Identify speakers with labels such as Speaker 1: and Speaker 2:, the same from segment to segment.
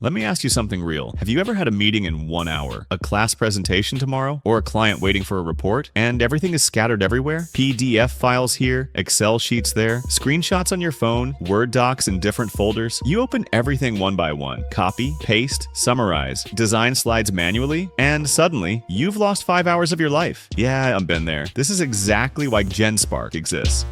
Speaker 1: Let me ask you something real. Have you ever had a meeting in 1 hour, a class presentation tomorrow, or a client waiting for a report, and everything is scattered everywhere? PDF files here, Excel sheets there, screenshots on your phone, Word docs in different folders. You open everything one by one, copy, paste, summarize, design slides manually, and suddenly, you've lost 5 hours of your life. Yeah, I've been there. This is exactly why GenSpark exists.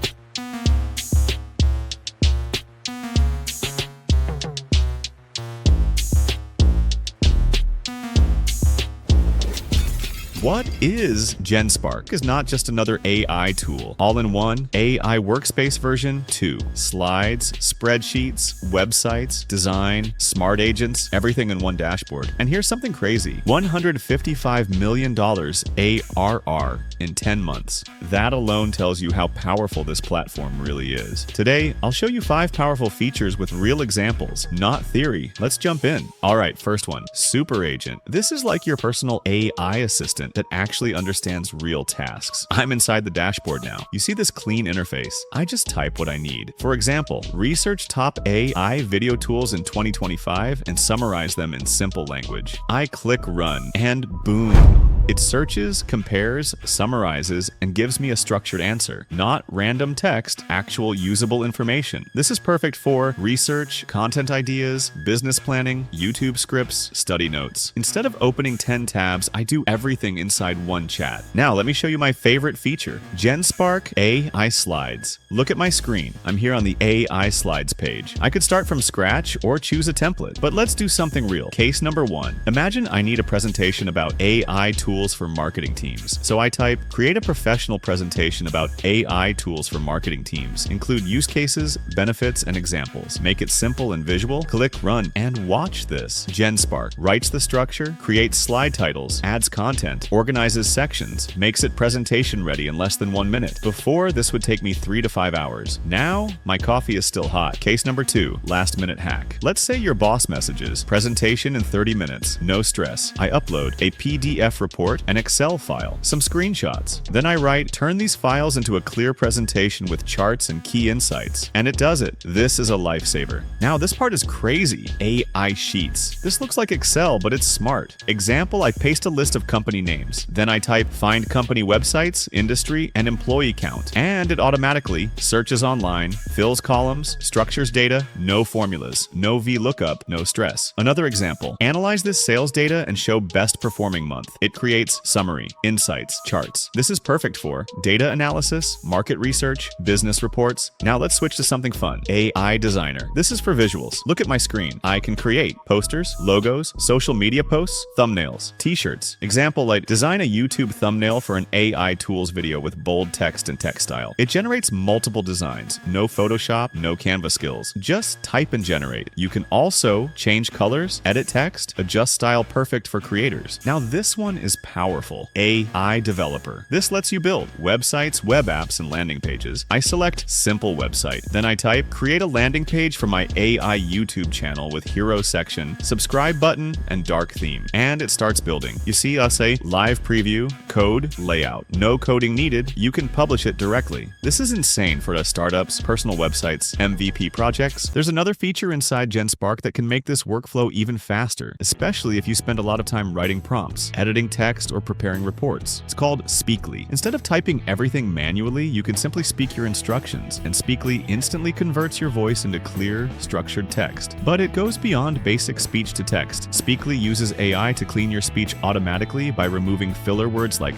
Speaker 1: What is GenSpark? Is not just another AI tool. All-in-one, AIWorkspace version 2. Slides, spreadsheets, websites, design, smart agents, everything in one dashboard. And here's something crazy. $155 million ARR in 10 months. That alone tells you how powerful this platform really is. Today, I'll show you 5 powerful features with real examples, not theory. Let's jump in. All right, first one, Super Agent. This is like your personal AI assistant that actually understands real tasks. I'm inside the dashboard now. You see this clean interface? I just type what I need. For example, research top AI video tools in 2025 and summarize them in simple language. I click run and boom. It searches, compares, summarizes, and gives me a structured answer. Not random text, actual usable information. This is perfect for research, content ideas, business planning, YouTube scripts, study notes. Instead of opening 10 tabs, I do everything inside one chat. Now, let me show you my favorite feature, GenSpark AI Slides. Look at my screen. I'm here on the AISlides page. I could start from scratch or choose a template, but let's do something real. Case number 1. Imagine I need a presentation about AI tools for marketing teams. So I type, create a professional presentation about AI tools for marketing teams. Include use cases, benefits, and examples. Make it simple and visual. Click run and watch this. GenSpark writes the structure, creates slide titles, adds content, organizes sections, makes it presentation ready in less than 1 minute. Before, this would take me 3 to 5 hours. Now, my coffee is still hot. Case number 2, last minute hack. Let's say your boss messages, presentation in 30 minutes, no stress. I upload a PDF report, an Excel file, some screenshots. Then I write, turn these files into a clear presentation with charts and key insights. And it does it. This is a lifesaver. Now, this part is crazy. AISheets. This looks like Excel, but it's smart. Example, I paste a list of company names. Then I type find company websites, industry, and employee count. And it automatically searches online, fills columns, structures data, no formulas, no VLOOKUP, no stress. Another example, analyze this sales data and show best performing month. It creates summary, insights, charts. This is perfect for data analysis, market research, business reports. Now let's switch to something fun. AI Designer. This is for visuals. Look at my screen. I can create posters, logos, social media posts, thumbnails, t-shirts. Example, like design a YouTube thumbnail for an AI tools video with bold text and text style. It generates multiple designs. No Photoshop, no Canva skills. Just type and generate. You can also change colors, edit text, adjust style, perfect for creators. Now this one is powerful. AI Developer. This lets you build websites, web apps, and landing pages. I select simple website. Then I type create a landing page for my AI YouTube channel with hero section, subscribe button, and dark theme. And it starts building. You see us say live preview, code, layout. No coding needed. You can publish it directly. This is insane for us startups, personal websites, MVP projects. There's another feature inside GenSpark that can make this workflow even faster, especially if you spend a lot of time writing prompts, editing text, or preparing reports. It's called Speakly. Instead of typing everything manually, you can simply speak your instructions, and Speakly instantly converts your voice into clear, structured text. But it goes beyond basic speech to text. Speakly uses AI to clean your speech automatically by removing filler words like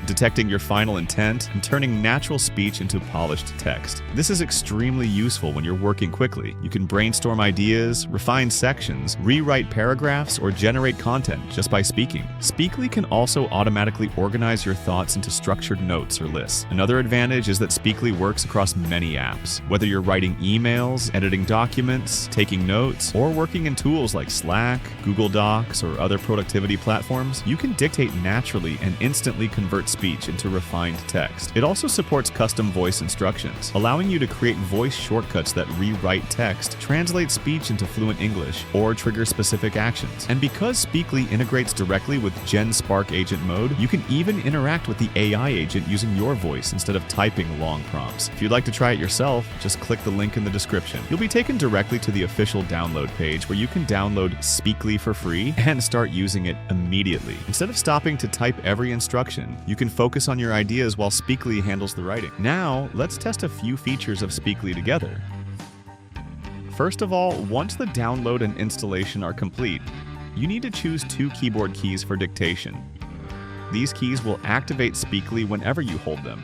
Speaker 1: detecting your final intent, and turning natural speech into polished text. This is extremely useful when you're working quickly. You can brainstorm ideas, refine sections, rewrite paragraphs, or generate content just by speaking. Speakly can also automatically organize your thoughts into structured notes or lists. Another advantage is that Speakly works across many apps. Whether you're writing emails, editing documents, taking notes, or working in tools like Slack, Google Docs, or other productivity platforms, you can dictate naturally and instantly convert speech into refined text. It also supports custom voice instructions, allowing you to create voice shortcuts that rewrite text, translate speech into fluent English, or trigger specific actions. And because Speakly integrates directly with GenSpark Spark Agent mode. You can even interact with the AI agent using your voice instead of typing long prompts. If you'd like to try it yourself, just click the link in the description. You'll be taken directly to the official download page where you can download Speakly for free and start using it immediately. Instead of stopping to type every instruction, you can focus on your ideas while Speakly handles the writing. Now, let's test a few features of Speakly together. First of all, once the download and installation are complete, you need to choose 2 keyboard keys for dictation. These keys will activate Speakly whenever you hold them.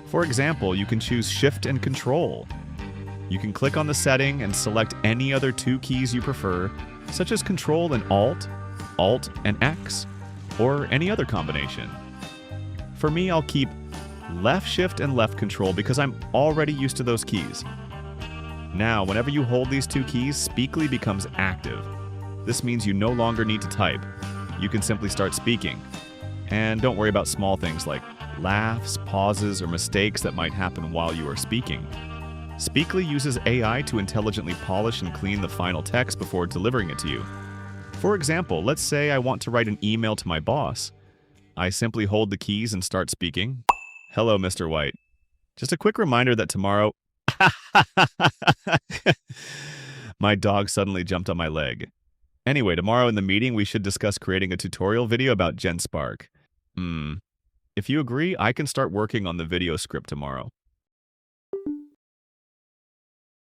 Speaker 1: For example, you can choose Shift and Control. You can click on the setting and select any other 2 keys you prefer, such as Control and Alt, Alt and X, or any other combination. For me, I'll keep Left Shift and Left Control because I'm already used to those keys. Now, whenever you hold these 2 keys, Speakly becomes active. This means you no longer need to type. You can simply start speaking. And don't worry about small things like laughs, pauses, or mistakes that might happen while you are speaking. Speakly uses AI to intelligently polish and clean the final text before delivering it to you. For example, let's say I want to write an email to my boss. I simply hold the keys and start speaking. Hello, Mr. White. Just a quick reminder that tomorrow... My dog suddenly jumped on my leg. Anyway, tomorrow in the meeting, we should discuss creating a tutorial video about GenSpark. If you agree, I can start working on the video script tomorrow.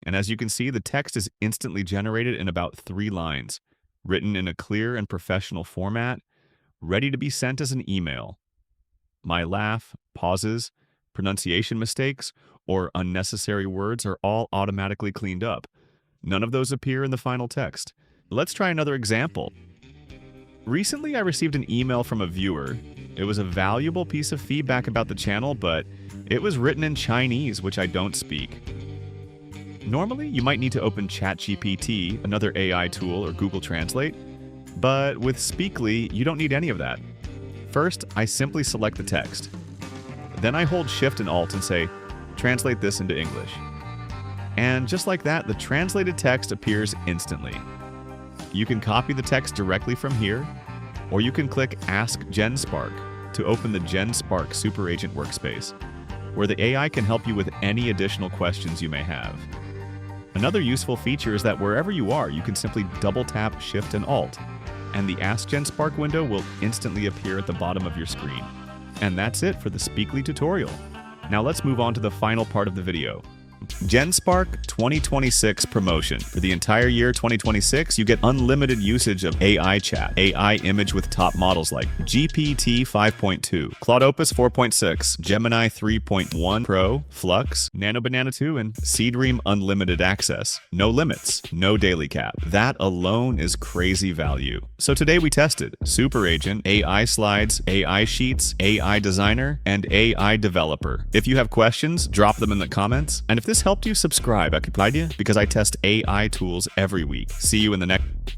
Speaker 1: And as you can see, the text is instantly generated in about 3 lines, written in a clear and professional format, ready to be sent as an email. My laugh, pauses, pronunciation mistakes, or unnecessary words are all automatically cleaned up. None of those appear in the final text. Let's try another example. Recently, I received an email from a viewer. It was a valuable piece of feedback about the channel, but it was written in Chinese, which I don't speak. Normally, you might need to open ChatGPT, another AI tool, or Google Translate, but with Speakly, you don't need any of that. First, I simply select the text. Then I hold Shift and Alt and say, translate this into English. And just like that, the translated text appears instantly. You can copy the text directly from here, or you can click Ask GenSpark to open the GenSpark Super Agent Workspace, where the AI can help you with any additional questions you may have. Another useful feature is that wherever you are, you can simply double-tap Shift and Alt, and the Ask GenSpark window will instantly appear at the bottom of your screen. And that's it for the Speakly tutorial. Now let's move on to the final part of the video. GenSpark 2026 promotion. For the entire year 2026, you get unlimited usage of AI chat, AI image with top models like GPT 5.2, Claude Opus 4.6, Gemini 3.1 Pro, Flux, Nano Banana 2, and Seedream unlimited access. No limits, no daily cap. That alone is crazy value. So today we tested Super Agent, AISlides, AISheets, AI Designer, and AI Developer. If you have questions, drop them in the comments. And if this helped you, subscribe, because I test AI tools every week. See you in the next